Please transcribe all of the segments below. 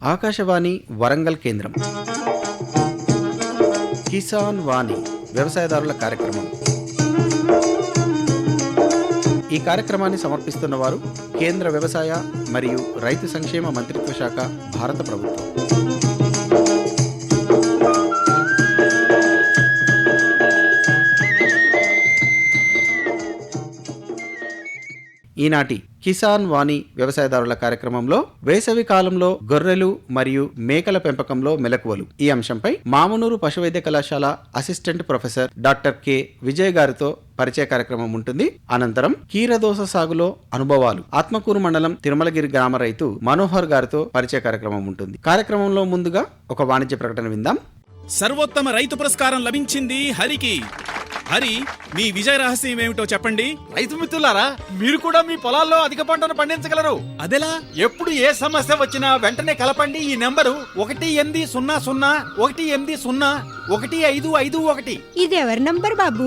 ఆకాశవాణి వరంగల్ కేంద్రం కిసాన్ వాణి వ్యవసాయదారుల కార్యక్రమం. ఈ కార్యక్రమాన్ని సమర్పిస్తున్న వారు కేంద్ర వ్యవసాయ మరియు రైతు సంక్షేమ మంత్రిత్వ శాఖ, భారత ప్రభుత్వం. ఈనాటి కిసాన్ వాణి వ్యవసాయదారుల కార్యక్రమంలో వేసవి కాలంలో గొర్రెలు మరియు మేకల పెంపకంలో మెలకువలు ఈ అంశంపై మామునూరు పశువైద్య కళాశాల assistant professor doctor K Vijay గారితో పరిచయ కార్యక్రమం ఉంటుంది. అనంతరం కీరదోస సాగులో అనుభవాలు ఆత్మకూరు మండలం తిరుమలగిరి గ్రామ రైతు మనోహర్ గారితో పరిచయ కార్యక్రమం ఉంటుంది. కార్యక్రమంలో ముందుగా ఒక వాణిజ్య ప్రకటన విందాం. సర్వోత్తమ రైతు పురస్కారం లభించింది హరికి. హరి, మీ విజయ రహస్యం ఏమిటో చెప్పండి. రైతు మిత్రులారా, మీరు కూడా మీ పొలాల్లో అధిక పంటను పండించగలరు. అదెలా? ఎప్పుడు ఏ సమస్య వచ్చినా వెంటనే కలపండి ఈ నెంబరు 1800 ఇది ఎవరి నంబర్ బాబు?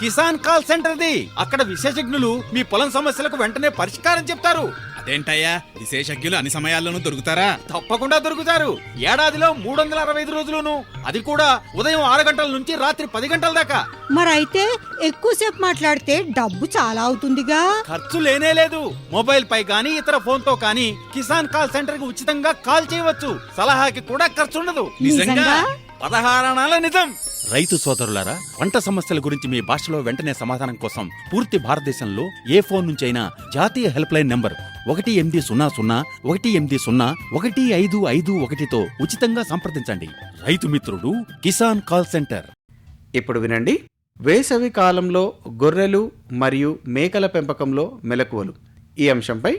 కిసాన్ కాల్ సెంటర్ది. అక్కడ విశేషజ్ఞులు మీ పొలం సమస్యలకు వెంటనే పరిష్కారం చెప్తారు. అదేంటయ్యా, విశేషజ్ఞులు అన్ని సమయాల్లోనూ దొరుకుతారా? తప్పకుండా దొరుకుతారు. ఏడాదిలో 365 రోజులును, అది కూడా ఉదయం 6 గంటల నుంచి రాత్రి 10 గంటల దాకా. మరైతే ఎక్కువసేపు మాట్లాడితే డబ్బు చాలా అవుతుందిగా. ఖర్చు లేనే లేదు. మొబైల్ పై గానీ ఇతర ఫోన్ తో కానీ కిసాన్ కాల్ సెంటర్ కి ఉచితంగా కాల్ చేయవచ్చు. సలహాకి కూడా ఖర్చు ఉండదు. నిజంగా? 16 అనాల నిజం. రైతు సోదరులారా, పంట సమస్యల గురించి మీ భాషలో వెంటనే సమాధానం కోసం పూర్తి భారతదేశంలో ఏ ఫోన్ నుంచైనా జాతీయ హెల్ప్ లైన్ నంబర్ 1800-11800-1551తో ఉచితంగా సంప్రదించండి. రైతు మిత్రుడు కిసాన్ కాల్ సెంటర్. ఇప్పుడు వినండి, వేసవి కాలంలో గొర్రెలు మరియు మేకల పెంపకంలో మెలకువలు ఈ అంశంపై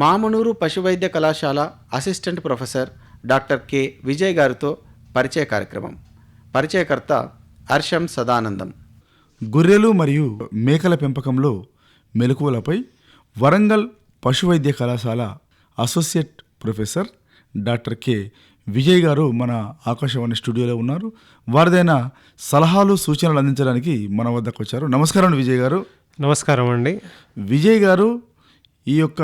మామునూరు పశువైద్య కళాశాల assistant professor doctor K Vijay గారితో పరిచయ కార్యక్రమం. పరిచయకర్త హర్షం సదానందం. గొర్రెలు మరియు మేకల పెంపకంలో మెలకువలపై వరంగల్ పశువైద్య కళాశాల associate professor doctor K Vijay గారు మన ఆకాశవాణి స్టూడియోలో ఉన్నారు. వారిదైన సలహాలు, సూచనలు అందించడానికి మన వద్దకు వచ్చారు. నమస్కారం విజయ్ గారు. నమస్కారం అండి. విజయ్ గారు, ఈ యొక్క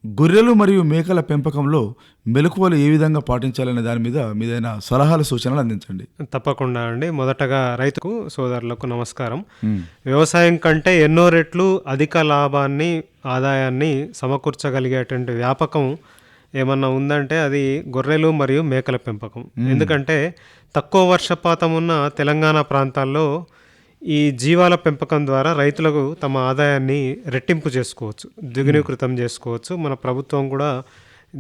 గొర్రెలు మరియు మేకల పెంపకంలో మెలకువలు ఏ విధంగా పాటించాలనే దాని మీద మీదైన సలహాలు, సూచనలు అందించండి. తప్పకుండా అండి. మొదటగా రైతుకు సోదరులకు నమస్కారం. వ్యవసాయం కంటే ఎన్నో రెట్లు అధిక లాభాన్ని, ఆదాయాన్ని సమకూర్చగలిగేటువంటి వ్యాపకం ఏమన్నా ఉందంటే అది గొర్రెలు మరియు మేకల పెంపకం. ఎందుకంటే తక్కువ వర్షపాతం ఉన్న తెలంగాణ ప్రాంతాల్లో ఈ జీవాల పెంపకం ద్వారా రైతులకు తమ ఆదాయాన్ని రెట్టింపు చేసుకోవచ్చు, ద్విగుణీకృతం చేసుకోవచ్చు. మన ప్రభుత్వం కూడా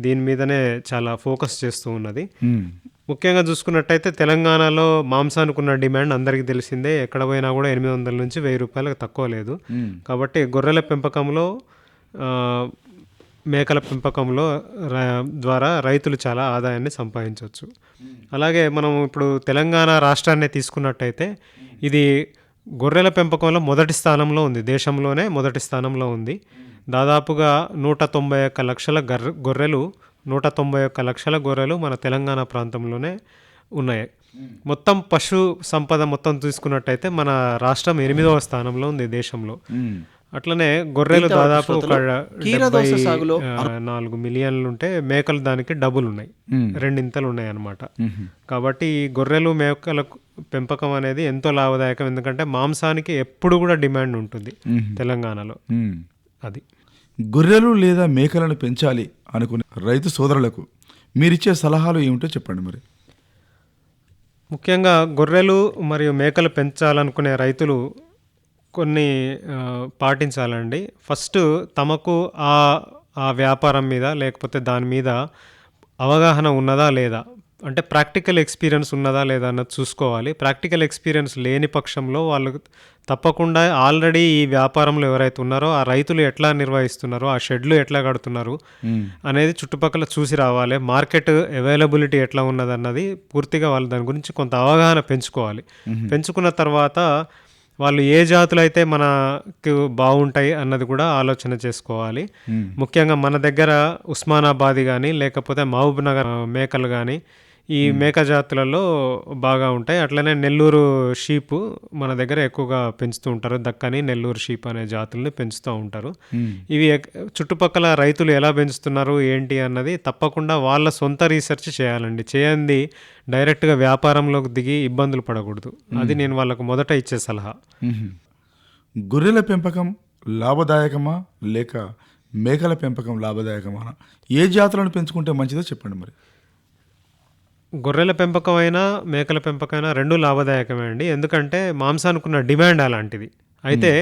దీని మీదనే చాలా ఫోకస్ చేస్తూ ఉన్నది. ముఖ్యంగా చూసుకున్నట్టయితే తెలంగాణలో మాంసానికి ఉన్న డిమాండ్ అందరికీ తెలిసిందే. ఎక్కడ పోయినా కూడా 800 నుంచి 1000 రూపాయలకు తక్కువ లేదు. కాబట్టి గొర్రెల పెంపకంలో, మేకల పెంపకంలో ద్వారా రైతులు చాలా ఆదాయాన్ని సంపాదించవచ్చు. అలాగే మనం ఇప్పుడు తెలంగాణ రాష్ట్రాన్ని తీసుకున్నట్టయితే ఇది గొర్రెల పెంపకంలో మొదటి స్థానంలో ఉంది, దేశంలోనే మొదటి స్థానంలో ఉంది. దాదాపుగా 191 లక్షల గొర్రెలు 191 లక్షల గొర్రెలు మన తెలంగాణ ప్రాంతంలోనే ఉన్నాయి. మొత్తం పశు సంపద మొత్తం తీసుకున్నట్టయితే మన రాష్ట్రం 8వ స్థానంలో ఉంది దేశంలో. అట్లనే గొర్రెలు దాదాపు 4 మిలియన్లు ఉంటే మేకలు దానికి డబుల్ ఉన్నాయి, 2 ఇంతలు ఉన్నాయి అన్నమాట. కాబట్టి ఈ గొర్రెలు మేకల పెంపకం అనేది ఎంతో లాభదాయకం. ఎందుకంటే మాంసానికి ఎప్పుడు కూడా డిమాండ్ ఉంటుంది తెలంగాణలో. అది గొర్రెలు లేదా మేకలను పెంచాలి అనుకునే రైతు సోదరులకు మీరిచ్చే సలహాలు ఏమిటో చెప్పండి. మరి ముఖ్యంగా గొర్రెలు మరియు మేకలు పెంచాలనుకునే రైతులు కొన్ని పాటించాలండి. ఫస్ట్ తమకు ఆ వ్యాపారం మీద లేకపోతే దాని మీద అవగాహన ఉన్నదా లేదా, అంటే ప్రాక్టికల్ ఎక్స్పీరియన్స్ ఉన్నదా లేదా అన్నది చూసుకోవాలి. ప్రాక్టికల్ ఎక్స్పీరియన్స్ లేని పక్షంలో వాళ్ళు తప్పకుండా ఆల్రెడీ ఈ వ్యాపారంలో ఎవరైతే ఉన్నారో ఆ రైతులు ఎట్లా నిర్వహిస్తున్నారో, ఆ షెడ్లు ఎట్లా కడుతున్నారు అనేది చుట్టుపక్కల చూసి రావాలి. మార్కెట్ అవైలబిలిటీ ఎట్లా ఉన్నదన్నది పూర్తిగా వాళ్ళు దాని గురించి కొంత అవగాహన పెంచుకోవాలి. పెంచుకున్న తర్వాత వాళ్ళు ఏ జాతులు అయితే మనకు బాగుంటాయి అన్నది కూడా ఆలోచన చేసుకోవాలి. ముఖ్యంగా మన దగ్గర ఉస్మానాబాద్ కానీ లేకపోతే మహబూబ్ నగర్ మేకలు కానీ ఈ మేక జాతులలో బాగా ఉంటాయి. అట్లనే నెల్లూరు షీపు మన దగ్గర ఎక్కువగా పెంచుతూ ఉంటారు. దక్కని, నెల్లూరు షీప్ అనే జాతుల్ని పెంచుతూ ఉంటారు. ఇవి చుట్టుపక్కల రైతులు ఎలా పెంచుతున్నారు ఏంటి అన్నది తప్పకుండా వాళ్ళ సొంత రీసెర్చ్ చేయాలండి. చేయంది డైరెక్ట్గా వ్యాపారంలోకి దిగి ఇబ్బందులు పడకూడదు. అది నేను వాళ్ళకు మొదట ఇచ్చే సలహా. గొర్రెల పెంపకం లాభదాయకమా లేక మేకల పెంపకం లాభదాయకమా? ఏ జాతులను పెంచుకుంటే మంచిదో చెప్పండి మరి. గొర్రెల పెంపకం అయినా మేకల పెంపకం అయినా రెండు లాభదాయకమే అండి. ఎందుకంటే మాంసానికి ఉన్న డిమాండ్ అలాంటిది. అయితే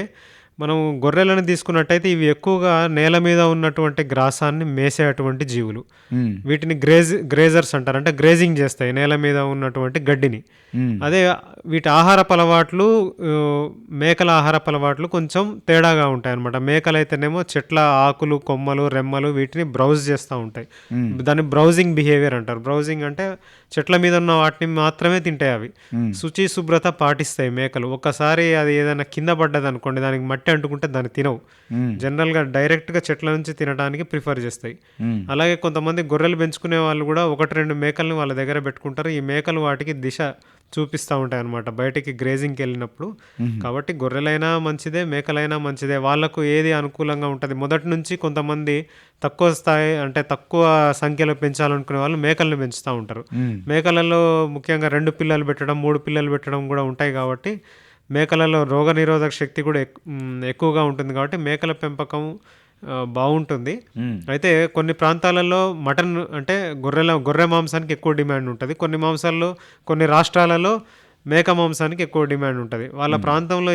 మనం గొర్రెలను తీసుకున్నట్టయితే ఇవి ఎక్కువగా నేల మీద ఉన్నటువంటి గ్రాసాన్ని మేసేటువంటి జీవులు. వీటిని గ్రేజర్స్ అంటారు. అంటే గ్రేజింగ్ చేస్తాయి నేల మీద ఉన్నటువంటి గడ్డిని. అదే వీటి ఆహారపు అలవాట్లు, మేకల ఆహారపు అలవాట్లు కొంచెం తేడాగా ఉంటాయి అన్నమాట. మేకలు అయితేనేమో చెట్ల ఆకులు, కొమ్మలు, రెమ్మలు వీటిని బ్రౌజ్ చేస్తూ ఉంటాయి. దాన్ని బ్రౌజింగ్ బిహేవియర్ అంటారు. బ్రౌజింగ్ అంటే చెట్ల మీద ఉన్న వాటిని మాత్రమే తింటాయి. అవి శుచి శుభ్రత పాటిస్తాయి మేకలు. ఒక్కసారి అది ఏదైనా కింద పడ్డది అనుకోండి, దానికి మట్టి అంటుకుంటే దాన్ని తినవు. జనరల్గా డైరెక్ట్గా చెట్ల నుంచి తినడానికి ప్రిఫర్ చేస్తాయి. అలాగే కొంతమంది గొర్రెలు పెంచుకునే వాళ్ళు కూడా 1-2 మేకల్ని వాళ్ళ దగ్గర పెట్టుకుంటారు. ఈ మేకలు వాటికి దిశ చూపిస్తూ ఉంటాయి అన్నమాట బయటికి గ్రేజింగ్కి వెళ్ళినప్పుడు. కాబట్టి గొర్రెలైనా మంచిదే, మేకలైనా మంచిదే. వాళ్ళకు ఏది అనుకూలంగా ఉంటుంది. మొదటి నుంచి కొంతమంది తక్కువ స్థాయి అంటే తక్కువ సంఖ్యలో పెంచాలనుకునే వాళ్ళు మేకలను పెంచుతూ ఉంటారు. మేకలలో ముఖ్యంగా 2 పిల్లలు పెట్టడం, 3 పిల్లలు పెట్టడం కూడా ఉంటాయి. కాబట్టి మేకలలో రోగనిరోధక శక్తి కూడా ఎక్కువగా ఉంటుంది. కాబట్టి మేకల పెంపకం బాగుంటుంది. అయితే కొన్ని ప్రాంతాలలో మటన్ అంటే గొర్రె మాంసానికి ఎక్కువ డిమాండ్ ఉంటుంది. కొన్ని రాష్ట్రాలలో మేక మాంసానికి ఎక్కువ డిమాండ్ ఉంటుంది. వాళ్ళ ప్రాంతంలో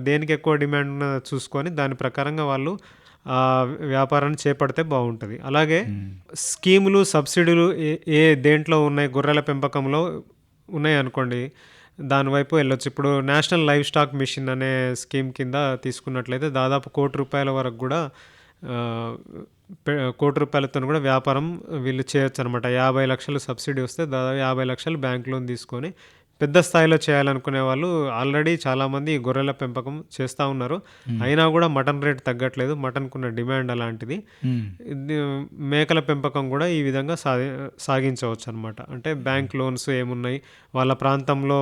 దేనికి ఎక్కువ డిమాండ్ ఉన్నదో చూసుకొని దాని ప్రకారంగా వాళ్ళు వ్యాపారాన్ని చేపడితే బాగుంటుంది. అలాగే స్కీములు, సబ్సిడీలు దేంట్లో ఉన్నాయి, గొర్రెల పెంపకంలో ఉన్నాయి అనుకోండి, దానివైపు వెళ్ళొచ్చు. ఇప్పుడు నేషనల్ లైవ్ స్టాక్ మిషన్ అనే స్కీమ్ కింద తీసుకున్నట్లయితే దాదాపు ₹1,00,00,000 వరకు కూడా ₹1,00,00,000 కూడా వ్యాపారం వీళ్ళు చేయొచ్చు అనమాట. 50 లక్షలు సబ్సిడీ వస్తే దాదాపు 50 లక్షలు బ్యాంక్ లోన్ తీసుకొని పెద్ద స్థాయిలో చేయాలనుకునే వాళ్ళు ఆల్రెడీ చాలామంది గొర్రెల పెంపకం చేస్తూ ఉన్నారు. అయినా కూడా మటన్ రేట్ తగ్గట్లేదు. మటన్కున్న డిమాండ్ అలాంటిది. మేకల పెంపకం కూడా ఈ విధంగా సాగించవచ్చు అనమాట. అంటే బ్యాంక్ లోన్స్ ఏమున్నాయి, వాళ్ళ ప్రాంతంలో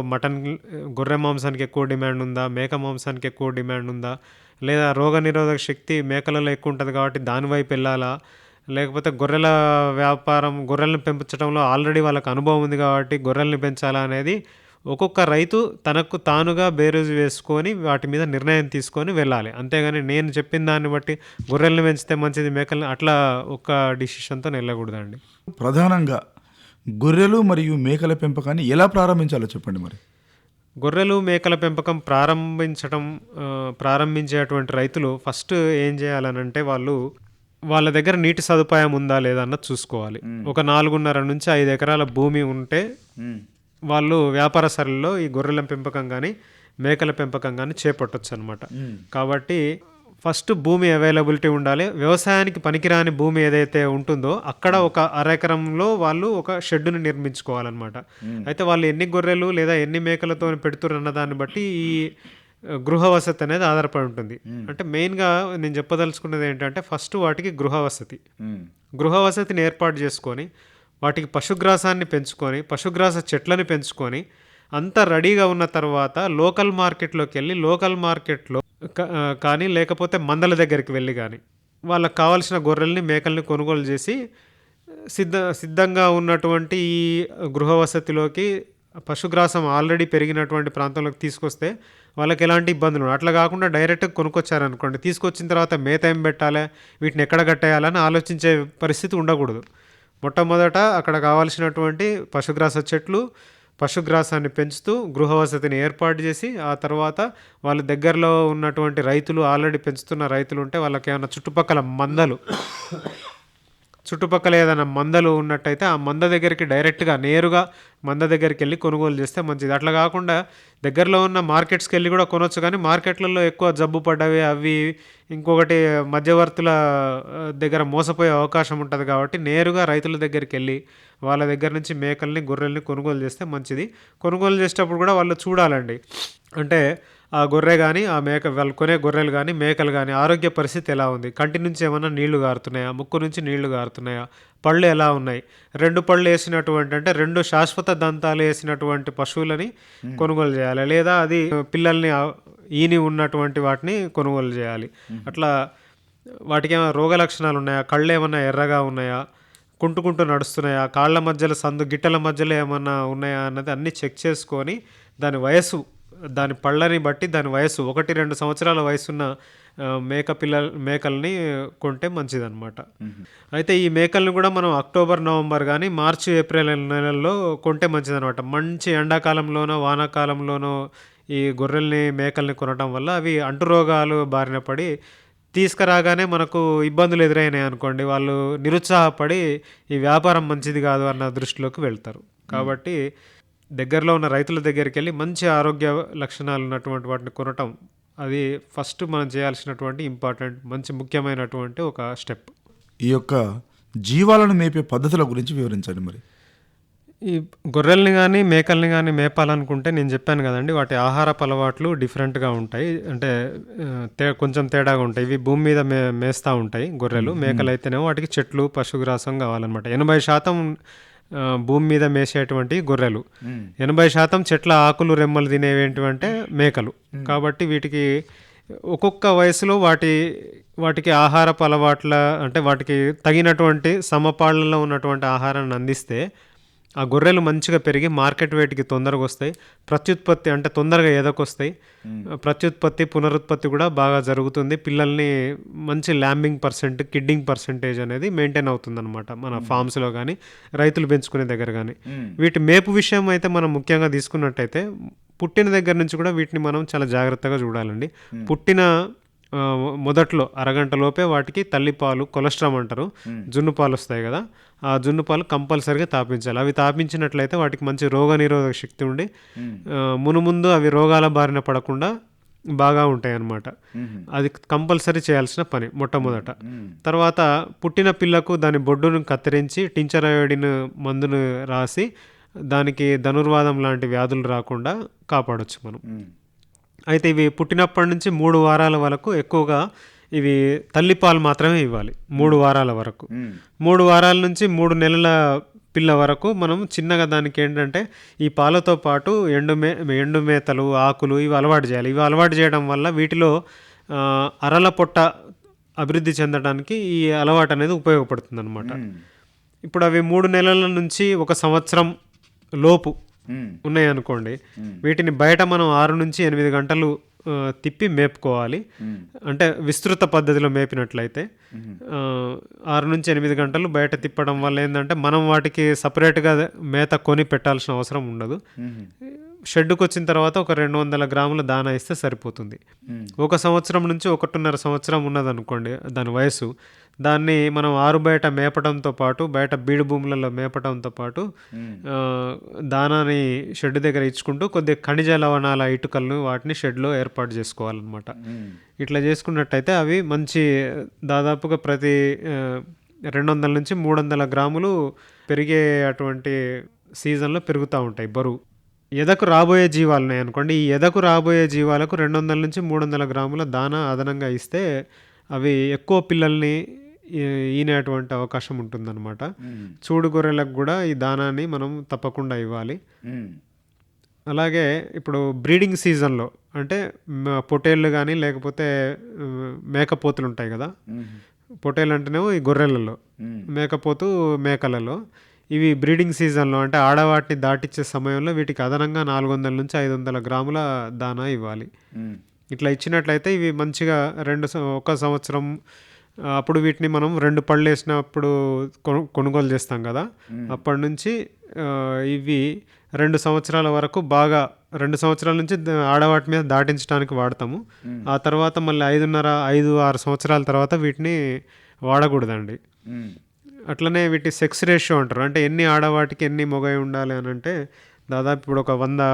గొర్రె మాంసానికి ఎక్కువ డిమాండ్ ఉందా, మేక మాంసానికి ఎక్కువ డిమాండ్ ఉందా, లేదా రోగనిరోధక శక్తి మేకలలో ఎక్కువ ఉంటుంది కాబట్టి దానివైపు వెళ్ళాలా, లేకపోతే గొర్రెలను పెంచడంలో ఆల్రెడీ వాళ్ళకి అనుభవం ఉంది కాబట్టి గొర్రెల్ని పెంచాలా అనేది ఒక్కొక్క రైతు తనకు తానుగా బేరీజు వేసుకొని వాటి మీద నిర్ణయం తీసుకొని వెళ్ళాలి. అంతేగాని నేను చెప్పిన దాన్ని బట్టి గొర్రెల్ని పెంచితే మంచిది, మేకల్ని అట్లా ఒక్క డిసిషన్తో వెళ్ళకూడదండి. ప్రధానంగా గొర్రెలు మరియు మేకల పెంపకాన్ని ఎలా ప్రారంభించాలో చెప్పండి మరి. గొర్రెలు మేకల పెంపకం ప్రారంభించేటువంటి రైతులు ఫస్ట్ ఏం చేయాలనంటే వాళ్ళ దగ్గర నీటి సదుపాయం ఉందా లేదా అన్నది చూసుకోవాలి. ఒక 4.5 నుంచి 5 ఎకరాల భూమి ఉంటే వాళ్ళు వ్యాపార సరళిలో ఈ గొర్రెల పెంపకం కానీ మేకల పెంపకం కానీ చేపట్టొచ్చు అనమాట. కాబట్టి ఫస్ట్ భూమి అవైలబిలిటీ ఉండాలి. వ్యవసాయానికి పనికిరాని భూమి ఏదైతే ఉంటుందో అక్కడ ఒక అరెకరంలో వాళ్ళు ఒక షెడ్డుని నిర్మించుకోవాలన్నమాట. అయితే వాళ్ళు ఎన్ని గొర్రెలు లేదా ఎన్ని మేకలతో పెడుతున్నారు అన్న దాన్ని బట్టి ఈ గృహ వసతి అనేది ఆధారపడి ఉంటుంది. అంటే మెయిన్గా నేను చెప్పదలుచుకున్నది ఏంటంటే ఫస్ట్ వాటికి గృహ వసతిని ఏర్పాటు చేసుకొని వాటికి పశుగ్రాసాన్ని పెంచుకొని పశుగ్రాస చెట్లని పెంచుకొని అంతా రెడీగా ఉన్న తర్వాత లోకల్ మార్కెట్లోకి వెళ్ళి లోకల్ మార్కెట్లో కానీ లేకపోతే మందల దగ్గరికి వెళ్ళి కానీ వాళ్ళకి కావాల్సిన గొర్రెల్ని మేకల్ని కొనుగోలు చేసి సిద్ధంగా ఉన్నటువంటి ఈ గృహ వసతిలోకి పశుగ్రాసం ఆల్రెడీ పెరిగినటువంటి ప్రాంతంలోకి తీసుకొస్తే వాళ్ళకి ఎలాంటి ఇబ్బందులు ఉండవు. అట్లా కాకుండా డైరెక్ట్గా కొనుక్కొచ్చారనుకోండి, తీసుకొచ్చిన తర్వాత మేత ఏం పెట్టాలి, వీటిని ఎక్కడ కట్టేయాలని ఆలోచించే పరిస్థితి ఉండకూడదు. మొట్టమొదట అక్కడ కావాల్సినటువంటి పశుగ్రాస చెట్లు, పశుగ్రాసాన్ని పెంచుతూ గృహ వసతిని ఏర్పాటు చేసి ఆ తర్వాత వాళ్ళ దగ్గరలో ఉన్నటువంటి రైతులు ఆల్రెడీ పెంచుతున్న రైతులు ఉంటే వాళ్ళకి ఏమైనా చుట్టుపక్కల ఏదైనా మందలు ఉన్నట్టయితే ఆ మంద దగ్గరికి డైరెక్ట్గా నేరుగా మంద దగ్గరికి వెళ్ళి కొనుగోలు చేస్తే మంచిది. అట్లా కాకుండా దగ్గరలో ఉన్న మార్కెట్స్కి వెళ్ళి కూడా కొనవచ్చు, కానీ మార్కెట్లలో ఎక్కువ జబ్బు పడ్డవి అవి ఇంకొకటి మధ్యవర్తుల దగ్గర మోసపోయే అవకాశం ఉంటుంది. కాబట్టి నేరుగా రైతుల దగ్గరికి వెళ్ళి వాళ్ళ దగ్గర నుంచి మేకల్ని గొర్రెల్ని కొనుగోలు చేస్తే మంచిది. కొనుగోలు చేసేటప్పుడు కూడా వాళ్ళు చూడాలండి, అంటే ఆ గొర్రె కానీ ఆ మేక వాళ్ళు కొనే గొర్రెలు కానీ మేకలు కానీ ఆరోగ్య పరిస్థితి ఎలా ఉంది, కంటి నుంచి ఏమన్నా నీళ్లు గారుతున్నాయా, ముక్కు నుంచి నీళ్లు గారుతున్నాయా, పళ్ళు ఎలా ఉన్నాయి. 2 పళ్ళు వేసినటువంటి అంటే 2 శాశ్వత దంతాలు వేసినటువంటి పశువులని కొనుగోలు చేయాలి, లేదా అది పిల్లల్ని ఈని ఉన్నటువంటి వాటిని కొనుగోలు చేయాలి. అట్లా వాటికి ఏమైనా రోగ లక్షణాలు ఉన్నాయా, కళ్ళు ఏమన్నా ఎర్రగా ఉన్నాయా, కుంటుకుంటూ నడుస్తున్నాయా, కాళ్ళ మధ్యలో గిట్టల మధ్యలో ఏమన్నా ఉన్నాయా అన్నది అన్నీ చెక్ చేసుకొని దాని వయసు, దాని పళ్ళని బట్టి దాని వయసు 1-2 సంవత్సరాల వయసున్న మేకల్ని కొంటే మంచిదన్నమాట. అయితే ఈ మేకల్ని కూడా మనం అక్టోబర్, నవంబర్ కానీ మార్చి, ఏప్రిల్ నెలల్లో కొంటే మంచిదన్నమాట. మంచి ఎండాకాలంలోనో వానాకాలంలోనో ఈ గొర్రెల్ని మేకల్ని కొనటం వల్ల అవి అంటురోగాలు బారిన పడి తీసుకురాగానే మనకు ఇబ్బందులు ఎదురైనాయి అనుకోండి, వాళ్ళు నిరుత్సాహపడి ఈ వ్యాపారం మంచిది కాదు అన్న దృష్టిలోకి వెళ్తారు. కాబట్టి దగ్గరలో ఉన్న రైతుల దగ్గరికి వెళ్ళి మంచి ఆరోగ్య లక్షణాలు ఉన్నటువంటి వాటిని కొనటం, అది ఫస్ట్ మనం చేయాల్సినటువంటి ఇంపార్టెంట్ మంచి ముఖ్యమైనటువంటి ఒక స్టెప్. ఈ యొక్క జీవాలను మేపే పద్ధతుల గురించి వివరించండి మరి. ఈ గొర్రెల్ని కానీ మేకల్ని కానీ మేపాలనుకుంటే నేను చెప్పాను కదండి, వాటి ఆహారపు అలవాట్లు డిఫరెంట్గా ఉంటాయి, అంటే కొంచెం తేడాగా ఉంటాయి. ఇవి భూమి మీద మేస్తూ ఉంటాయి గొర్రెలు, మేకలు అయితేనేమో వాటికి చెట్లు పశుగ్రాసం కావాలన్నమాట. 80% భూమి మీద మేసేటువంటి గొర్రెలు, 80% చెట్ల ఆకులు రెమ్మలు తినేవి ఏంటంటే మేకలు. కాబట్టి వీటికి ఒక్కొక్క వయసులో వాటికి ఆహారపు అలవాట్ల అంటే వాటికి తగినటువంటి సమపాళ్లలో ఉన్నటువంటి ఆహారాన్ని అందిస్తే ఆ గొర్రెలు మంచిగా పెరిగి మార్కెట్ రేటుకి తొందరగా వస్తాయి. ప్రత్యుత్పత్తి అంటే తొందరగా ఎదకొస్తాయి. ప్రత్యుత్పత్తి పునరుత్పత్తి కూడా బాగా జరుగుతుంది. పిల్లల్ని మంచి ల్యాంబింగ్ కిడ్డింగ్ పర్సెంటేజ్ అనేది మెయింటైన్ అవుతుంది అనమాట మన ఫామ్స్లో కానీ రైతులు పెంచుకునే దగ్గర కానీ. వీటి మేపు విషయం అయితే మనం ముఖ్యంగా తీసుకున్నట్టయితే పుట్టిన దగ్గర నుంచి కూడా వీటిని మనం చాలా జాగ్రత్తగా చూడాలండి. పుట్టిన మొదట్లో అరగంట లోపే వాటికి తల్లిపాలు, కొలెస్ట్రామ్ అంటారు, జున్ను పాలు వస్తాయి కదా, ఆ జున్ను పాలు కంపల్సరీగా తాపించాలి. అవి తాపించినట్లయితే వాటికి మంచి రోగనిరోధక శక్తి ఉండి మునుముందు అవి రోగాల బారిన పడకుండా బాగా ఉంటాయి అన్నమాట. అది కంపల్సరీ చేయాల్సిన పని మొట్టమొదట. తర్వాత పుట్టిన పిల్లకు దాని బొడ్డును కత్తిరించి టించర్ అయోడిన్ మందును రాసి దానికి ధనుర్వాదం లాంటి వ్యాధులు రాకుండా కాపాడొచ్చు మనం. అయితే ఇవి పుట్టినప్పటి నుంచి 3 వారాల వరకు ఎక్కువగా ఇవి తల్లిపాలు మాత్రమే ఇవ్వాలి. 3 వారాల వరకు, 3 వారాల నుంచి 3 నెలల పిల్ల వరకు మనం చిన్నగా దానికి ఏంటంటే ఈ పాలతో పాటు ఎండు మేతలు, ఆకులు ఇవి అలవాటు చేయాలి. ఇవి అలవాటు చేయడం వల్ల వీటిలో అరల పొట్ట అభివృద్ధి చెందడానికి ఈ అలవాటు అనేది ఉపయోగపడుతుంది అనమాట. ఇప్పుడు అవి 3 నెలల నుంచి 1 సంవత్సరం లోపు ఉన్నాయి అనుకోండి, వీటిని బయట మనం 6 నుంచి 8 గంటలు తిప్పి మేపుకోవాలి. అంటే విస్తృత పద్ధతిలో మేపినట్లయితే 6 నుంచి 8 గంటలు బయట తిప్పడం వల్ల ఏంటంటే మనం వాటికి సపరేట్గా మేత కొని పెట్టాల్సిన అవసరం ఉండదు. షెడ్డుకు వచ్చిన తర్వాత ఒక 200 గ్రాముల దానా ఇస్తే సరిపోతుంది. 1 సంవత్సరం నుంచి 1.5 సంవత్సరం ఉన్నదనుకోండి దాని వయసు, దాన్ని మనం ఆరు బయట మేపడంతో పాటు బయట బీడు భూములలో మేపడంతో పాటు దానాని షెడ్ దగ్గర ఇచ్చుకుంటూ కొద్దిగా ఖనిజ లవణాల ఇటుకలను వాటిని షెడ్లో ఏర్పాటు చేసుకోవాలన్నమాట. ఇట్లా చేసుకున్నట్టయితే అవి మంచి దాదాపుగా ప్రతి 200 నుంచి 300 గ్రాములు పెరిగే అటువంటి సీజన్లో పెరుగుతూ ఉంటాయి బరువు. ఎదకు రాబోయే జీవాలు ఉన్నాయి అనుకోండి, ఈ ఎదకు రాబోయే జీవాలకు 200 నుంచి 300 గ్రాముల దానా అదనంగా ఇస్తే అవి ఎక్కువ పిల్లల్ని ఈనేటువంటి అవకాశం ఉంటుందన్నమాట. చూడు గొర్రెలకు కూడా ఈ దానాన్ని మనం తప్పకుండా ఇవ్వాలి. అలాగే ఇప్పుడు బ్రీడింగ్ సీజన్లో అంటే పొటేళ్ళు కానీ లేకపోతే మేకపోతులు ఉంటాయి కదా, పొటేళ్ళు అంటేనేమో ఈ గొర్రెలలో, మేకపోతు మేకలలో, ఇవి బ్రీడింగ్ సీజన్లో అంటే ఆడవాటిని దాటిచ్చే సమయంలో వీటికి అదనంగా 400 నుంచి 500 గ్రాముల దానా ఇవ్వాలి. ఇట్లా ఇచ్చినట్లయితే ఇవి మంచిగా 1 సంవత్సరం అప్పుడు వీటిని మనం 2 పళ్ళు వేసినప్పుడు కొనుగోలు చేస్తాం కదా, అప్పటి నుంచి ఇవి 2 సంవత్సరాల వరకు బాగా 2 సంవత్సరాల నుంచి ఆడవాటి మీద దాటించడానికి వాడతాము. ఆ తర్వాత మళ్ళీ 5-6 సంవత్సరాల తర్వాత వీటిని వాడకూడదండి. అట్లనే వీటి సెక్స్ రేషియో అంటారు, అంటే ఎన్ని ఆడవాటికి ఎన్ని మొగయి ఉండాలి అని అంటే దాదాపు ఇప్పుడు ఒక 100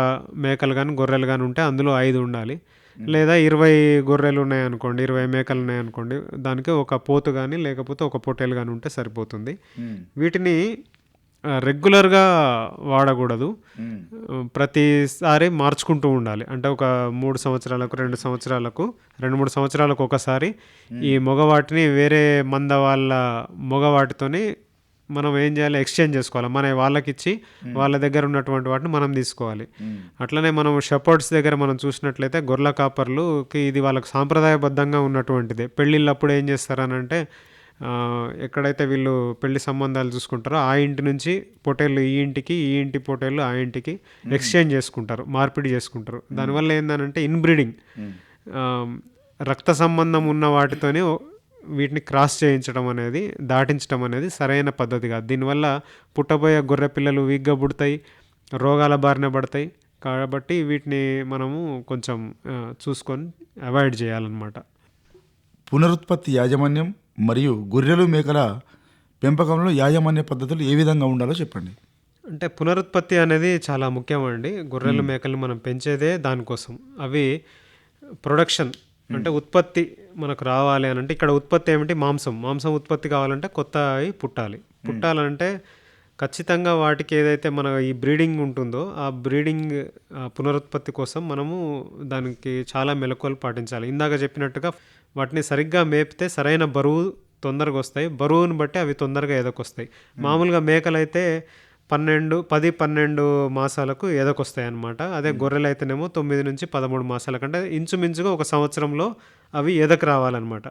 మేకలు కానీ గొర్రెలు కానీ ఉంటే అందులో 5 ఉండాలి. లేదా 20 గొర్రెలు ఉన్నాయనుకోండి, 20 మేకలు ఉన్నాయనుకోండి, దానికి ఒక పోతు కానీ లేకపోతే ఒక పొట్టేలు కానీ ఉంటే సరిపోతుంది. వీటిని రెగ్యులర్గా వాడకూడదు. ప్రతిసారి మార్చుకుంటూ ఉండాలి. అంటే ఒక 3 సంవత్సరాలకు 2 సంవత్సరాలకు 2-3 సంవత్సరాలకు ఒకసారి ఈ మగవాటిని వేరే మంద వాళ్ళ మగవాటితోని మనం ఏం చేయాలి, ఎక్స్చేంజ్ చేసుకోవాలి. మన వాళ్ళకిచ్చి వాళ్ళ దగ్గర ఉన్నటువంటి వాటిని మనం తీసుకోవాలి. అట్లనే మనం షెపర్డ్స్ దగ్గర మనం చూసినట్లయితే గొర్రెల కాపర్లుకి ఇది వాళ్ళకి సాంప్రదాయబద్ధంగా ఉన్నటువంటిదే. పెళ్ళిళ్ళప్పుడు ఏం చేస్తారనంటే ఎక్కడైతే వీళ్ళు పెళ్లి సంబంధాలు చూసుకుంటారో ఆ ఇంటి నుంచి పొటేళ్ళు ఈ ఇంటికి, ఈ ఇంటి పొటేళ్ళు ఆ ఇంటికి ఎక్స్చేంజ్ చేసుకుంటారు, మార్పిడి చేసుకుంటారు. దానివల్ల ఏంటంటే ఇన్బ్రీడింగ్, రక్త సంబంధం ఉన్న వాటితోనే వీటిని క్రాస్ చేయించడం అనేది, దాటించడం అనేది సరైన పద్ధతి కాదు. దీనివల్ల పుట్టబోయే గొర్రె పిల్లలు వీక్గా పుడతాయి, రోగాల బారిన పడతాయి. కాబట్టి వీటిని మనము కొంచెం చూసుకొని అవాయిడ్ చేయాలన్నమాట. పునరుత్పత్తి యాజమాన్యం మరియు గొర్రెలు మేకల పెంపకంలో యాజమాన్య పద్ధతులు ఏ విధంగా ఉండాలో చెప్పండి. అంటే పునరుత్పత్తి అనేది చాలా ముఖ్యమండి. గొర్రెలు మేకలు మనం పెంచేదే దానికోసం. అవి ప్రొడక్షన్ అంటే ఉత్పత్తి మనకు రావాలి అని అంటే, ఇక్కడ ఉత్పత్తి ఏమిటి, మాంసం ఉత్పత్తి కావాలంటే కొత్త పుట్టాలంటే ఖచ్చితంగా వాటికి ఏదైతే మన ఈ బ్రీడింగ్ ఉంటుందో ఆ బ్రీడింగ్ పునరుత్పత్తి కోసం మనము దానికి చాలా మెలకువలు పాటించాలి. ఇందాక చెప్పినట్టుగా వాటిని సరిగ్గా మేపితే సరైన బరువు తొందరగా వస్తాయి. బరువును బట్టి అవి తొందరగా ఎదకొస్తాయి. మామూలుగా మేకలైతే 10-12 మాసాలకు ఎదకొస్తాయి అన్నమాట. అదే గొర్రెలు అయితేనేమో 9 నుంచి 13 మాసాల కంటే ఇంచుమించుగా ఒక సంవత్సరంలో అవి ఎదకు రావాలన్నమాట.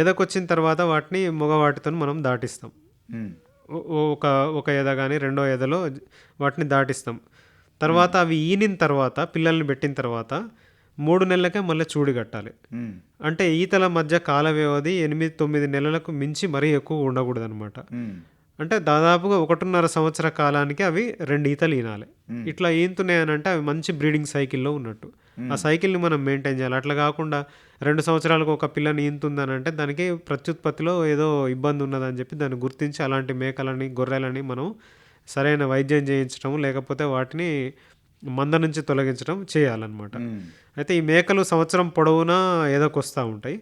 ఎదకొచ్చిన తర్వాత వాటిని మగవాటితో మనం దాటిస్తాం. ఒక ఎద కానీ రెండో ఎదలో వాటిని దాటిస్తాం. తర్వాత అవి ఈనిన తర్వాత పిల్లల్ని పెట్టిన తర్వాత 3 నెలలకే మళ్ళీ చూడి కట్టాలి. అంటే ఈతల మధ్య కాల వ్యవధి 8-9 నెలలకు మించి మరీ ఎక్కువ ఉండకూడదు అనమాట. అంటే దాదాపుగా 1.5 సంవత్సర కాలానికి అవి 2 ఈతలు ఈనాలి. ఇట్లా ఈనుతున్నాయి అని అంటే అవి మంచి బ్రీడింగ్ సైకిల్లో ఉన్నట్టు. ఆ సైకిల్ని మనం మెయింటైన్ చేయాలి. అట్లా కాకుండా 2 సంవత్సరాలకు ఒక పిల్లని ఈనుతుందని అంటే దానికి ప్రత్యుత్పత్తిలో ఏదో ఇబ్బంది ఉన్నదని చెప్పి దాన్ని గుర్తించి అలాంటి మేకలని, గొర్రెలని మనం సరైన వైద్యం చేయించడం, లేకపోతే వాటిని మంద నుంచి తొలగించడం చేయాలన్నమాట. అయితే ఈ మేకలు సంవత్సరం పొడవునా ఎదకొస్తూ ఉంటాయి.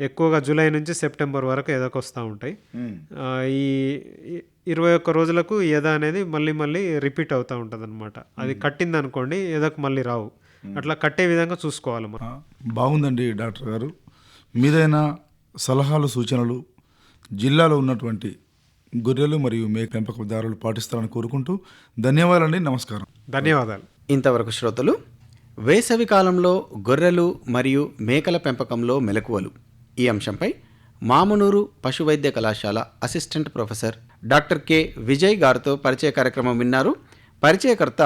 ఎక్కువగా జూలై నుంచి సెప్టెంబర్ వరకు ఎదకొస్తూ ఉంటాయి. ఈ 21 రోజులకు ఎద అనేది మళ్ళీ రిపీట్ అవుతూ ఉంటుంది అనమాట. అది కట్టింది అనుకోండి ఎదకు మళ్ళీ రావు. అట్లా కట్టే విధంగా చూసుకోవాలి మనం. బాగుందండి డాక్టర్ గారు. మీదైనా సలహాలు, సూచనలు జిల్లాలో ఉన్నటువంటి గొర్రెలు మరియు మేక పెంపకదారులు పాటిస్తారని కోరుకుంటూ ధన్యవాదాలండి. నమస్కారం. ధన్యవాదాలు. ఇంతవరకు శ్రోతలు వేసవి కాలంలో గొర్రెలు మరియు మేకల పెంపకంలో మెలకువలు ఈ అంశంపై మామునూరు పశువైద్య కళాశాల assistant professor doctor K Vijay గారితో పరిచయ కార్యక్రమం విన్నారు. పరిచయకర్త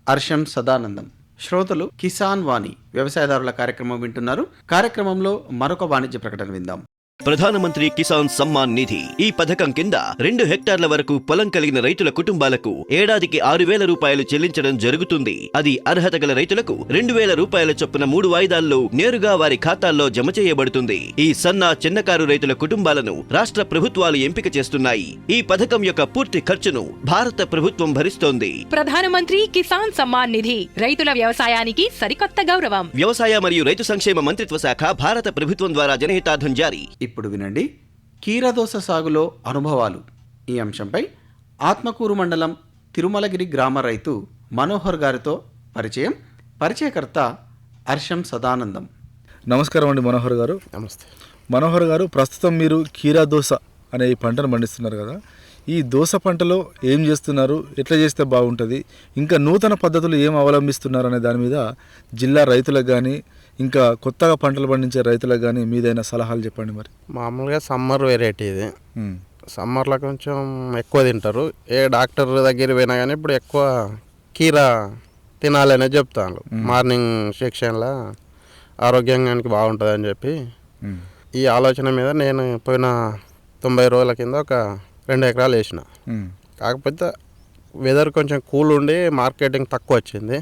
అర్షం సదానందం. శ్రోతలు కిసాన్ వాణి వ్యవసాయదారుల కార్యక్రమం వింటున్నారు. కార్యక్రమంలో మరొక వాణిజ్య ప్రకటన విందాం. ప్రధానమంత్రి కిసాన్ సమ్మాన్ నిధి ఈ పథకం కింద 2 హెక్టార్ల వరకు పొలం కలిగిన రైతుల కుటుంబాలకు ఏడాదికి 6,000 రూపాయలు చెల్లించడం జరుగుతుంది. అది అర్హత గల రైతులకు 2,000 రూపాయల చొప్పున 3 వాయిదాల్లో నేరుగా వారి ఖాతాల్లో జమ చేయబడుతుంది. ఈ సన్న చిన్నకారు రైతుల కుటుంబాలను రాష్ట్ర ప్రభుత్వాలు ఎంపిక చేస్తున్నాయి. ఈ పథకం యొక్క పూర్తి ఖర్చును భారత ప్రభుత్వం భరిస్తోంది. ప్రధానమంత్రి కిసాన్ సమ్మాన్ నిధి రైతుల వ్యవసాయానికి సరికొత్త గౌరవం. వ్యవసాయ మరియు రైతు సంక్షేమ మంత్రిత్వ శాఖ, భారత ప్రభుత్వం ద్వారా జనహితార్థం జారీ. ఇప్పుడు వినండి కీరదోస సాగులో అనుభవాలు ఈ అంశంపై ఆత్మకూరు మండలం తిరుమలగిరి గ్రామ రైతు మనోహర్ గారితో పరిచయం. పరిచయకర్త హర్షం సదానందం. నమస్కారం అండి మనోహర్ గారు. నమస్తే. మనోహర్ గారు, ప్రస్తుతం మీరు కీరా దోస అనే ఈ పంటను పండిస్తున్నారు కదా. ఈ దోస పంటలో ఏం చేస్తున్నారు, ఎట్లా చేస్తే బాగుంటుంది, ఇంకా నూతన పద్ధతులు ఏం అవలంబిస్తున్నారు అనే దాని మీద జిల్లా రైతులకు కానీ ఇంకా కొత్తగా పంటలు పండించే రైతులకు కానీ మీదైనా సలహాలు చెప్పండి. మరి మామూలుగా సమ్మర్ వెరైటీ ఇది. సమ్మర్లో కొంచెం ఎక్కువ తింటారు. ఏ డాక్టర్ దగ్గర పోయినా కానీ ఇప్పుడు ఎక్కువ కీరా తినాలనే చెప్తాను. మార్నింగ్ సెక్షన్లో ఆరోగ్యానికి బాగుంటుందని చెప్పి ఈ ఆలోచన మీద నేను పోయిన 90 రోజుల కింద ఒక 2 ఎకరాలు వేసిన. కాకపోతే వెదర్ కొంచెం కూల్ ఉండి మార్కెటింగ్ తక్కువ వచ్చింది.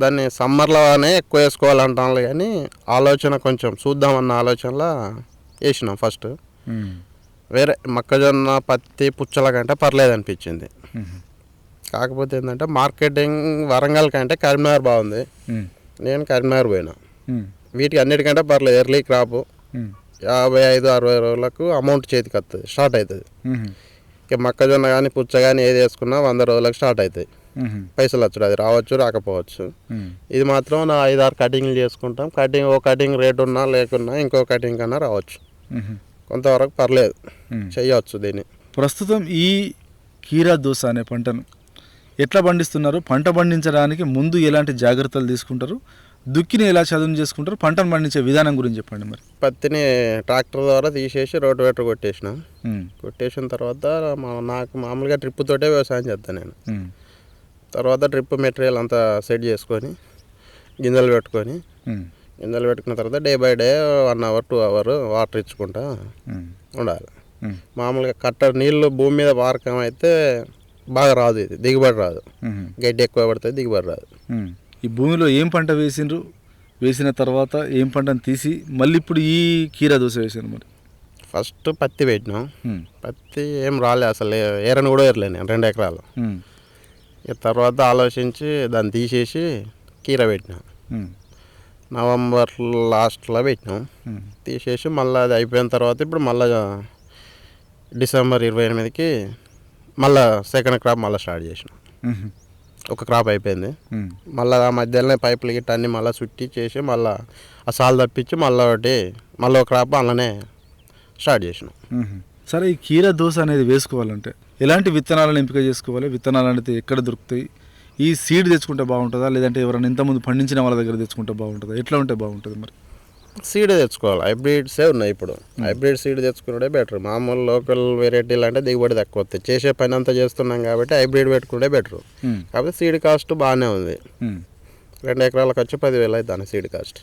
దాన్ని సమ్మర్లోనే ఎక్కువ వేసుకోవాలంటాను కానీ ఆలోచన కొంచెం చూద్దామన్న ఆలోచనలో వేసినాం. ఫస్ట్ వేరే మొక్కజొన్న, పత్తి, పుచ్చల కంటే పర్లేదు అనిపించింది. కాకపోతే ఏంటంటే మార్కెటింగ్ వరంగల్ కంటే కరీంనగర్ బాగుంది. నేను కరీంనగర్ పోయినా. వీటికి అన్నిటికంటే పర్లేదు. ఎర్లీ క్రాప్ 55-60 రోజులకు అమౌంట్ చేతికి వస్తుంది, స్టార్ట్ అవుతుంది. ఇక మొక్కజొన్న కానీ పుచ్చ కానీ ఏది వేసుకున్నా 100 రోజులకు స్టార్ట్ అవుతాయి పైసలు వచ్చుడు. అది రావచ్చు రాకపోవచ్చు. ఇది మాత్రం నా 5-6 కటింగ్లు చేసుకుంటాం. ఓ కటింగ్ రేట్ ఉన్నా లేకున్నా ఇంకో కటింగ్ కన్నా రావచ్చు. కొంతవరకు పర్లేదు, చేయవచ్చు దీన్ని. ప్రస్తుతం ఈ కీరా దోస అనే పంటను ఎట్లా పండిస్తున్నారు? పంట పండించడానికి ముందు ఎలాంటి జాగ్రత్తలు తీసుకుంటారు? దుక్కిని ఎలా చదును చేసుకుంటారు? పంటను పండించే విధానం గురించి చెప్పండి. మరి పత్తిని ట్రాక్టర్ ద్వారా తీసేసి రోటివేటర్ కొట్టేసిన తర్వాత నాకు మామూలుగా ట్రిప్ తోటే వ్యవసాయం చేస్తాను నేను. తర్వాత డ్రిప్ మెటీరియల్ అంతా సెట్ చేసుకొని గింజలు పెట్టుకున్న తర్వాత day by day 1 hour 2 hour water ఇచ్చుకుంటా ఉండాలి. మామూలుగా నీళ్ళు భూమి మీద వారకం అయితే బాగా రాదు, ఇది దిగుబడి రాదు. గడ్డి ఎక్కువ పడుతుంది, దిగుబడి రాదు. ఈ భూమిలో ఏం పంట వేసిన తర్వాత ఏం పంటను తీసి మళ్ళీ ఇప్పుడు ఈ కీరా దోశ వేసాను? మరి ఫస్ట్ పత్తి పెట్టినాం. పత్తి ఏం రాలే అసలు, ఏరని కూడా ఏరలే నేను 2 ఎకరాలు. తర్వాత ఆలోచించి దాన్ని తీసేసి కీరా పెట్టినాం. నవంబర్ లాస్ట్లో పెట్టినాం. తీసేసి మళ్ళీ అది అయిపోయిన తర్వాత ఇప్పుడు మళ్ళీ డిసెంబర్ 28కి మళ్ళీ సెకండ్ క్రాప్ మళ్ళీ స్టార్ట్ చేసినాం. ఒక క్రాప్ అయిపోయింది. మళ్ళీ ఆ మధ్యలోనే పైపులు గిట్ట అన్నీ మళ్ళీ చుట్టి చేసి మళ్ళీ ఆ సాలు తప్పించి మళ్ళీ ఒక క్రాప్ అలానే స్టార్ట్ చేసినాం. సరే, ఈ కీరా దోశ అనేది వేసుకోవాలంటే ఎలాంటి విత్తనాలను ఎంపిక చేసుకోవాలి? విత్తనాలు అనేది ఎక్కడ దొరుకుతాయి? ఈ సీడ్ తెచ్చుకుంటే బాగుంటుందా, లేదంటే ఎవరైనా ఇంతకుముందు పండించిన వాళ్ళ దగ్గర తెచ్చుకుంటే బాగుంటుందా? ఎట్లా ఉంటే బాగుంటుంది? మరి సీడ్ తెచ్చుకోవాలి. హైబ్రిడ్సే ఉన్నాయి ఇప్పుడు. హైబ్రిడ్ సీడ్ తెచ్చుకుంటే బెటర్. మామూలు లోకల్ వెరైటీలు అంటే దిగుబడి తక్కువ వస్తాయి. చేసే పని అంతా చేస్తున్నాం కాబట్టి హైబ్రిడ్ పెట్టుకుంటే బెటర్. కాబట్టి సీడ్ కాస్ట్ బాగానే ఉంది. 2 ఎకరాలకు వచ్చి 10,000 అవుతుంది సీడ్ కాస్ట్.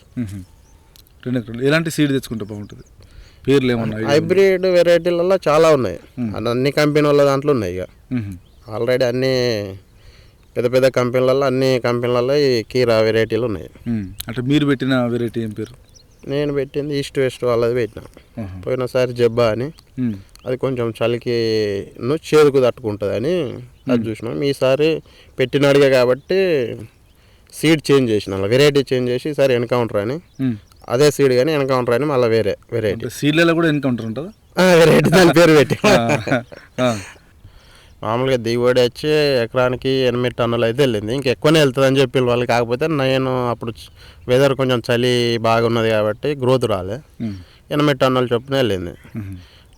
2 ఎకరాలు ఎలాంటి సీడ్ తెచ్చుకుంటే బాగుంటుంది? పేర్లు ఏమన్నా? హైబ్రిడ్ వెరైటీలలో చాలా ఉన్నాయి. అన్ని కంపెనీ వాళ్ళ దాంట్లో ఉన్నాయి. ఇక ఆల్రెడీ అన్ని పెద్ద కంపెనీలలో ఈ కీరా వెరైటీలు ఉన్నాయి. అంటే మీరు పెట్టిన వెరైటీ ఏం పేరు? నేను పెట్టింది ఈస్ట్ వెస్ట్ వాళ్ళది పెట్టిన. పోయినసారి జబ్బా అని, అది కొంచెం చలికి చేదుకు తట్టుకుంటుంది అని అది చూసినాం. ఈసారి పెట్టినడిగా కాబట్టి సీడ్ చేంజ్ చేసిన, వెరైటీ చేంజ్ చేసి ఈసారి ఎన్కౌంటర్ అని, అదే సీడ్ కానీ ఎన్కౌంటర్ అని మళ్ళీ వేరే వెరైటీ. సీడ్లలో కూడా ఎన్కౌంటర్ ఉంటుందా? వెరైటీ దాని పేరు పెట్టి. మామూలుగా దిగుబడి వచ్చి ఎకరానికి 8 టన్నులు అయితే వెళ్ళింది. ఇంకెక్కువనే వెళ్తుంది అని చెప్పి వాళ్ళు. కాకపోతే నేను అప్పుడు వెదర్ కొంచెం చలి బాగున్నది కాబట్టి గ్రోత్ రాలే. 8 టన్నుల చొప్పున వెళ్ళింది.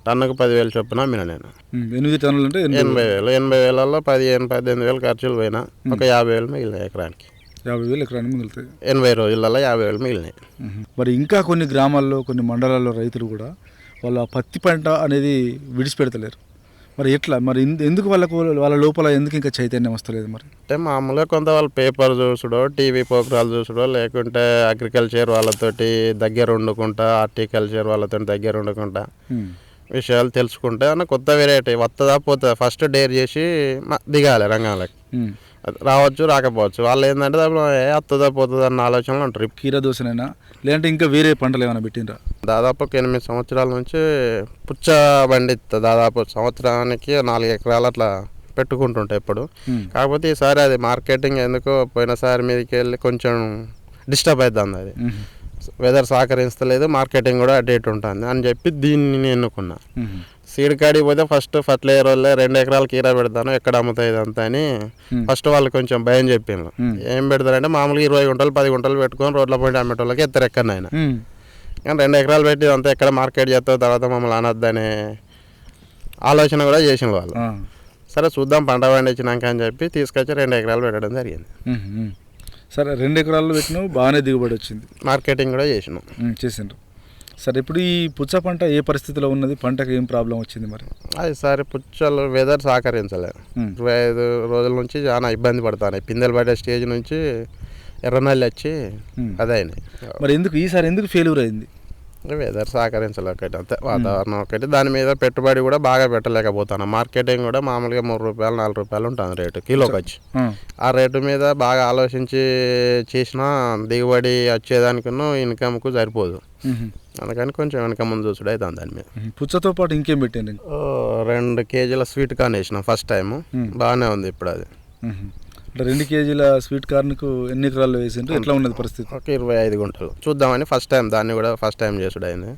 టన్నుకు 10,000 చొప్పున అమ్మిన నేను. 8 టన్నులు అంటే 80,000. 80,000లో 15,000-18,000 ఖర్చులు పోయినా, ఒక 50,000 మిగిలినాయి ఎకరానికి. 50,000 ఎకరానికి మిగులుతాయి. 80 రోజులలో 50,000 మిగిలినాయి. మరి ఇంకా కొన్ని గ్రామాల్లో, కొన్ని మండలాల్లో రైతులు కూడా వాళ్ళ పత్తి పంట అనేది విడిచిపెడతలేరు. మరి ఎట్లా? మరి ఎందుకు వాళ్ళ లోపల ఎందుకు ఇంకా చైతన్యం వస్తలేదు? మరి అంటే మామూలుగా కొంత వాళ్ళు పేపర్ చూసుడో, టీవీ ప్రోగ్రాలు చూసుడో, లేకుంటే అగ్రికల్చర్ వాళ్ళతోటి దగ్గర వండుకుంటా, హార్టికల్చర్ వాళ్ళతో దగ్గర వండుకుంటా విషయాలు తెలుసుకుంటే అన్న కొత్త వెరైటీ వస్తుందా పోతుందా ఫస్ట్ డేర్ చేసి దిగాలి రంగాలకి. రావచ్చు రాకపోవచ్చు. వాళ్ళు ఏంటంటే వస్తుందా పోతుందా అన్న ఆలోచనలు ఉంటారు. కీరా దోశనైనా లేదంటే ఇంకా వేరే పంటలు ఏమైనా పెట్టినరా? దాదాపు 8 సంవత్సరాల నుంచి పుచ్చ పండిస్తా. దాదాపు సంవత్సరానికి 4 ఎకరాలు అట్లా పెట్టుకుంటుంటా ఎప్పుడు. కాకపోతే ఈసారి అది మార్కెటింగ్ ఎందుకో పోయినసారి మీదకి వెళ్ళి కొంచెం డిస్టర్బ్ అవుతుంది. అది వెదర్ సహకరిస్తలేదు, మార్కెటింగ్ కూడా అటు ఇటు ఉంటుంది అని చెప్పి దీన్ని నేను ఎన్నుకున్నా. సీడ్ కాడికి పోతే ఫస్ట్ ఫర్టిలైజర్ వల్లే 2 ఎకరాలు కీరా పెడతాను, ఎక్కడ అమ్ముతాయి ఇదంతా అని ఫస్ట్ వాళ్ళు కొంచెం భయం చెప్పిండ్రు. ఏం పెడతారంటే మామూలుగా 20 గుంటలు 10 గుంటలు పెట్టుకొని రోడ్ల పోయి అమ్మేటోళ్ళకి ఎత్తరు ఎక్కడైనా. కానీ 2 ఎకరాలు పెట్టి అంతా ఎక్కడ మార్కెట్ చేస్తావు, తర్వాత మమ్మల్ని అనొద్దని ఆలోచన కూడా చేసిన వాళ్ళు. సరే చూద్దాం పంట పండించినాక అని చెప్పి తీసుకొచ్చి 2 ఎకరాలు పెట్టడం జరిగింది. సరే, 2 ఎకరాల్లో పెట్టినావు, బాగానే దిగుబడి వచ్చింది. మార్కెటింగ్ కూడా చేసిండ్రు. సరే, ఇప్పుడు ఈ పుచ్చ పంట ఏ పరిస్థితిలో ఉన్నది? పంటకు ఏం ప్రాబ్లం వచ్చింది? మరి అది సరే పుచ్చలు వెదర్ సహకరించలేదు. 25 రోజుల నుంచి చాలా ఇబ్బంది పడతాను. పిందెలు పడే స్టేజ్ నుంచి ఎర్రనల్లి వచ్చి అదే అయినాయి. మరి ఈసారి ఎందుకు ఫెయిల్యూర్ అయింది? వెదర్ సహకరించలే ఒకటి, అంతే వాతావరణం ఒకటి. దాని మీద పెట్టుబడి కూడా బాగా పెట్టలేకపోతాను. మార్కెటింగ్ కూడా మామూలుగా 3 రూపాయలు 4 రూపాయలు ఉంటుంది రేటు కిలోకి వచ్చి. ఆ రేటు మీద బాగా ఆలోచించి చేసినా దిగుబడి వచ్చేదానికన్నా ఇన్కమ్కు సరిపోదు. అందుకని కొంచెం వెనక ముందు చూసుడు అవుతుంది దాని మీద. పుచ్చతో పాటు ఇంకేం పెట్టండి? 2 కేజీల స్వీట్ కార్న్ వేసిన ఫస్ట్ టైం, బాగానే ఉంది ఇప్పుడు అది. 2 కేజీల స్వీట్ కార్న్కు ఎన్ని ఎకరాలు వేసిండ్రు? ఎట్లా ఉన్నది పరిస్థితి? ఒక 25 గుంటలు చూద్దామని ఫస్ట్ టైం దాన్ని కూడా ఫస్ట్ టైం చేసుడు అయింది.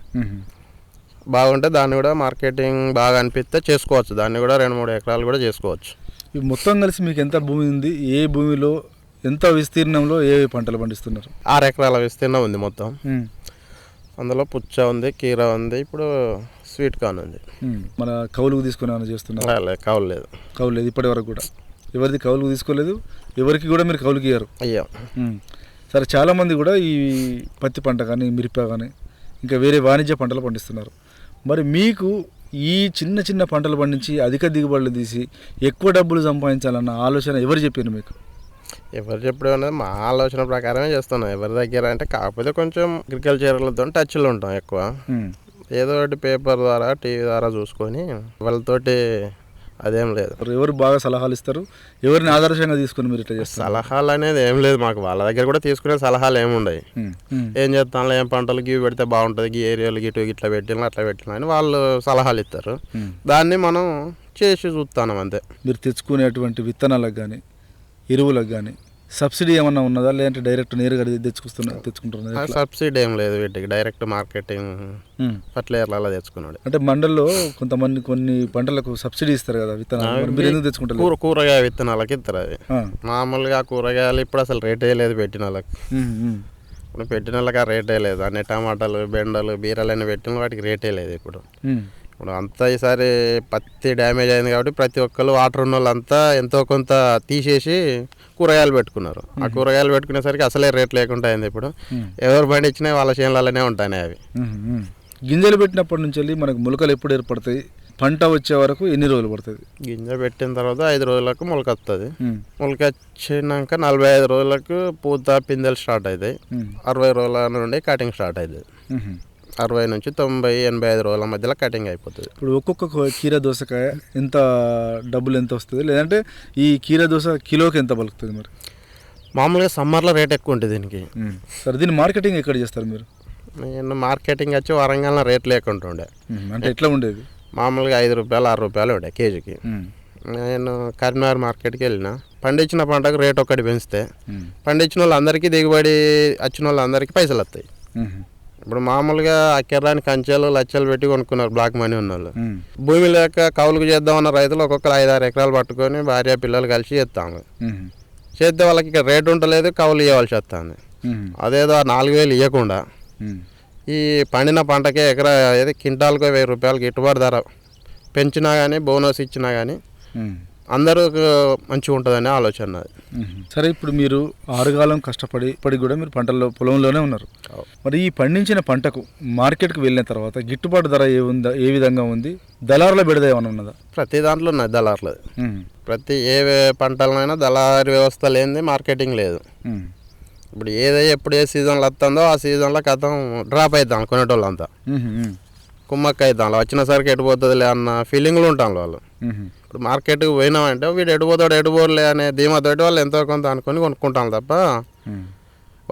బాగుంటే దాన్ని కూడా మార్కెటింగ్ బాగా అనిపిస్తే చేసుకోవచ్చు. దాన్ని కూడా 2-3 ఎకరాలు కూడా చేసుకోవచ్చు. ఇవి మొత్తం కలిసి మీకు ఎంత భూమి ఉంది, ఏ భూమిలో ఎంత విస్తీర్ణంలో ఏ పంటలు పండిస్తున్నారు? 6 ఎకరాల విస్తీర్ణం ఉంది మొత్తం. అందులో పుచ్చ ఉంది, కీర ఉంది, ఇప్పుడు స్వీట్ కార్న్ ఉంది. మన కౌలుకు తీసుకుని ఏమైనా చేస్తున్నారు? కౌలు లేదు. కౌలు లేదు ఇప్పటి వరకు కూడా, ఎవరిది కౌలుకు తీసుకోలేదు, ఎవరికి కూడా మీరు కౌలుకి ఇయ్యారు. అయ్యా సరే, చాలామంది కూడా ఈ పత్తి పంట కానీ మిరప కానీ ఇంకా వేరే వాణిజ్య పంటలు పండిస్తున్నారు. మరి మీకు ఈ చిన్న చిన్న పంటలు పండించి అధిక దిగుబడులు తీసి ఎక్కువ డబ్బులు సంపాదించాలన్న ఆలోచన ఎవరు చెప్పారు మీకు? ఎవరు చెప్పడం అనేది మా ఆలోచన ప్రకారమే చేస్తున్నాం. ఎవరి దగ్గర అంటే కాకపోతే కొంచెం అగ్రికల్చర్లతో టచ్లో ఉంటాం ఎక్కువ. ఏదో ఒకటి పేపర్ ద్వారా టీవీ ద్వారా చూసుకొని వాళ్ళతోటి అదేం లేదు. ఎవరు బాగా సలహాలు ఇస్తారు, ఎవరిని ఆదర్శంగా తీసుకుని మీరు ఇట్లా చేస్తారు? సలహాలు అనేది ఏం లేదు మాకు. వాళ్ళ దగ్గర కూడా తీసుకునే సలహాలు ఏముండవు. ఏం చేస్తాను, ఏం పంటలకి ఇవి పెడితే బాగుంటుంది, ఈ ఏరియాలకి ఇటు ఇట్లా పెట్టినా అట్లా పెట్టినా అని వాళ్ళు సలహాలు ఇస్తారు. దాన్ని మనం చేసి చూస్తాం అంతే. మీరు తెచ్చుకునేటువంటి విత్తనాలకు కానీ ఎరువులకు కానీ సబ్సిడీ ఏమన్నా ఉన్నదా, లేదంటే డైరెక్ట్ నేరుగా తెచ్చుకుంటున్నారు? సబ్సిడీ ఏం లేదు వీటికి, డైరెక్ట్ మార్కెటింగ్ ఫర్టిలైజర్లు అలా తెచ్చుకున్నాడు. అంటే మండల్లో కొంతమంది కొన్ని పంటలకు సబ్సిడీ ఇస్తారు కదా విత్తనాలు, మీరు ఎందుకు తెచ్చుకుంటారు? కూరగాయ విత్తనాలకి ఇస్తారు అవి. మామూలుగా కూరగాయలు ఇప్పుడు అసలు రేటే లేదు పెట్టిన వాళ్ళకి. ఇప్పుడు పెట్టిన వాళ్ళకి ఆ రేటే లేదు. అన్ని టమాటాలు, బెండలు, బీరలు పెట్టిన వాటికి రేటే లేదు ఇప్పుడు. ఇప్పుడు అంతా ఈసారి పత్తి డ్యామేజ్ అయింది కాబట్టి ప్రతి ఒక్కరు వాటర్ ఉన్న వాళ్ళంతా ఎంతో కొంత తీసేసి కూరగాయలు పెట్టుకున్నారు. ఆ కూరగాయలు పెట్టుకునేసరికి అసలే రేట్ లేకుండా అయింది. ఇప్పుడు ఎవరు పండించినా వాళ్ళ చేనులలోనే ఉంటాయి అవి. గింజలు పెట్టినప్పటి నుంచి వెళ్ళి మనకు మొలకలు ఎప్పుడు ఏర్పడతాయి, పంట వచ్చే వరకు ఎన్ని రోజులు పడుతుంది? గింజ పెట్టిన తర్వాత 5 రోజులకు మొలక వస్తుంది. మొలక వచ్చినాక 45 రోజులకు పూత పిందెలు స్టార్ట్ అవుతాయి. 60 రోజుల నుండి కటింగ్ స్టార్ట్ అవుతుంది. 60 నుంచి 90, 85 రోజుల మధ్యలో కటింగ్ అయిపోతుంది. ఇప్పుడు ఒక్కొక్క కీర దోసకాయ ఎంత డబ్బులు ఎంత వస్తుంది, లేదంటే ఈ కీర దోస కిలోకి ఎంత పలుకుతుంది? మరి మామూలుగా సమ్మర్లో రేట్ ఎక్కువ ఉంటుంది దీనికి. సరే, దీన్ని మార్కెటింగ్ ఎక్కడ చేస్తారు మీరు? నేను మార్కెటింగ్ వచ్చి వరంగల్లో రేట్ లేకుండా ఉండే. అంటే ఎట్లా ఉండేది? మామూలుగా 5 రూపాయలు 6 రూపాయలు ఉండే కేజీకి. నేను కరీంనగర్ మార్కెట్కి వెళ్ళిన, పండించిన పంటకు రేట్ ఒకటి పెంచితే పండించిన వాళ్ళందరికీ దిగుబడి వచ్చిన వాళ్ళందరికీ పైసలు వస్తాయి. ఇప్పుడు మామూలుగా అక్కెరాని కంచెలు లచ్చలు పెట్టి కొనుక్కున్నారు బ్లాక్ మనీ ఉన్న వాళ్ళు. భూమి లేక కౌలుకు చేద్దామన్న రైతులు ఒక్కొక్కరు 5-6 ఎకరాలు పట్టుకొని భార్య పిల్లలు కలిసి చేస్తాము. చేస్తే వాళ్ళకి ఇక్కడ రేటు ఉండలేదు, కౌలు ఇవ్వాల్సి వస్తుంది. అదేదో 4,000 ఇవ్వకుండా ఈ పండిన పంటకే ఎకరా ఏదో క్వింటాల్కు 1,000 రూపాయలు గిట్టుబాటు ధర పెంచినా కానీ బోనస్ ఇచ్చినా కానీ అందరూ మంచిగా ఉంటుందనే ఆలోచన. సరే, ఇప్పుడు మీరు 6 కాలం కష్టపడి ఇప్పటికి కూడా మీరు పంటల్లో పొలంలోనే ఉన్నారు. మరి ఈ పండించిన పంటకు మార్కెట్కి వెళ్ళిన తర్వాత గిట్టుబాటు ధర ఏ విధంగా ఉంది? దళారుల బిడద ఏమైనా ఉన్నదా? ప్రతి దాంట్లో ఉన్నాయి దళారులు. ప్రతి ఏ పంటలనైనా దళారీ వ్యవస్థ లేనిది మార్కెటింగ్ లేదు. ఇప్పుడు ఎప్పుడు ఏ సీజన్లో వస్తుందో ఆ సీజన్లో కథం డ్రాప్ అవుతాం కొనేటోళ్ళంతా, కుమ్మక్క అవుతాం. వచ్చినసరికి ఎడిపోతుందిలే అన్న ఫీలింగ్లు ఉంటాం వాళ్ళు. ఇప్పుడు మార్కెట్కి పోయినామంటే వీడు ఎడిపోలే అనే ధీమాతోటి వాళ్ళు ఎంతో కొంత అనుకొని కొనుక్కుంటాం తప్ప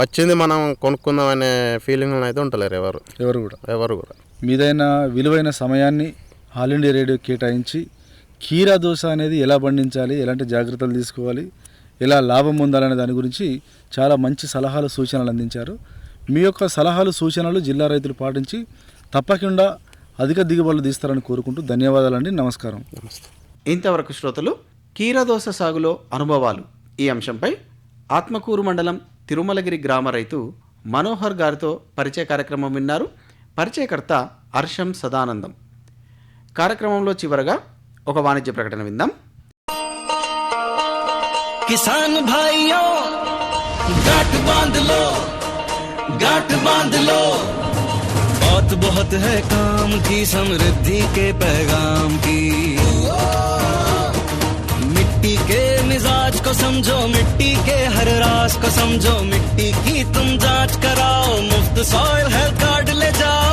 వచ్చింది మనం కొనుక్కుందాం అనే ఫీలింగ్లు అయితే ఉండలేరు ఎవరు కూడా. మీదైన విలువైన సమయాన్ని ఆల్ ఇండియా రేడియో కేటాయించి కీరా దోస అనేది ఎలా పండించాలి, ఎలాంటి జాగ్రత్తలు తీసుకోవాలి, ఎలా లాభం పొందాలనే దాని గురించి చాలా మంచి సలహాలు సూచనలు అందించారు. మీ యొక్క సలహాలు సూచనలు జిల్లా రైతులు పాటించి తప్పకుండా అధిక దిగుబడులు తీస్తారని కోరుకుంటూ ధన్యవాదాలండి. నమస్కారం. ఇంతవరకు శ్రోతలు కీరదోస సాగులో అనుభవాలు ఈ అంశంపై ఆత్మకూరు మండలం తిరుమలగిరి గ్రామ రైతు మనోహర్ గారితో పరిచయ కార్యక్రమం విన్నారు. పరిచయకర్త హర్షం సదానందం. కార్యక్రమంలో చివరగా ఒక వాణిజ్య ప్రకటన విందాం. किसान भाइयों गांठ बांध लो बहुत बहुत है काम की समृद्धि के पैगाम की। मिट्टी के मिजाज को समझो, मिट्टी के हर राज को समझो, मिट्टी की तुम जांच कराओ, मुफ्त सॉइल हेल्थ कार्ड ले जाओ।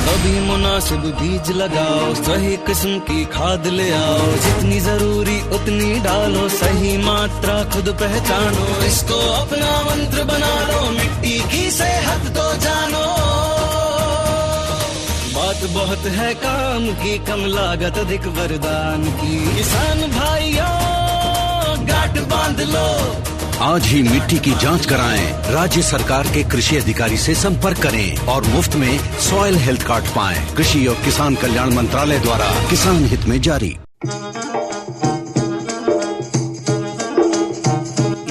कभी मुनासिब बीज लगाओ, सही किस्म की खाद ले आओ, जितनी जरूरी उतनी डालो, सही मात्रा खुद पहचानो, इसको अपना मंत्र बना लो, मिट्टी की सेहत तो जानो। बात बहुत है काम की, कम लागत अधिक वरदान की। किसान भाइयों गांठ बांध लो, आज ही मिट्टी की जांच कराएं। राज्य सरकार के कृषि अधिकारी से संपर्क करें और मुफ्त में सॉइल हेल्थ कार्ड पाएं। कृषि और किसान कल्याण मंत्रालय द्वारा किसान हित में जारी।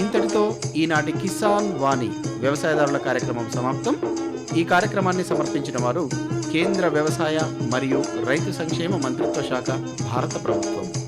ఇంతటితో ఈనాటి కిసాన్ వాణి వ్యవసాయదారుల కార్యక్రమం సమాప్తం. ఈ కార్యక్రమాన్ని సమర్పించిన వారు కేంద్ర వ్యవసాయ మరియు రైతు సంక్షేమ మంత్రిత్వ శాఖ, భారత ప్రభుత్వం.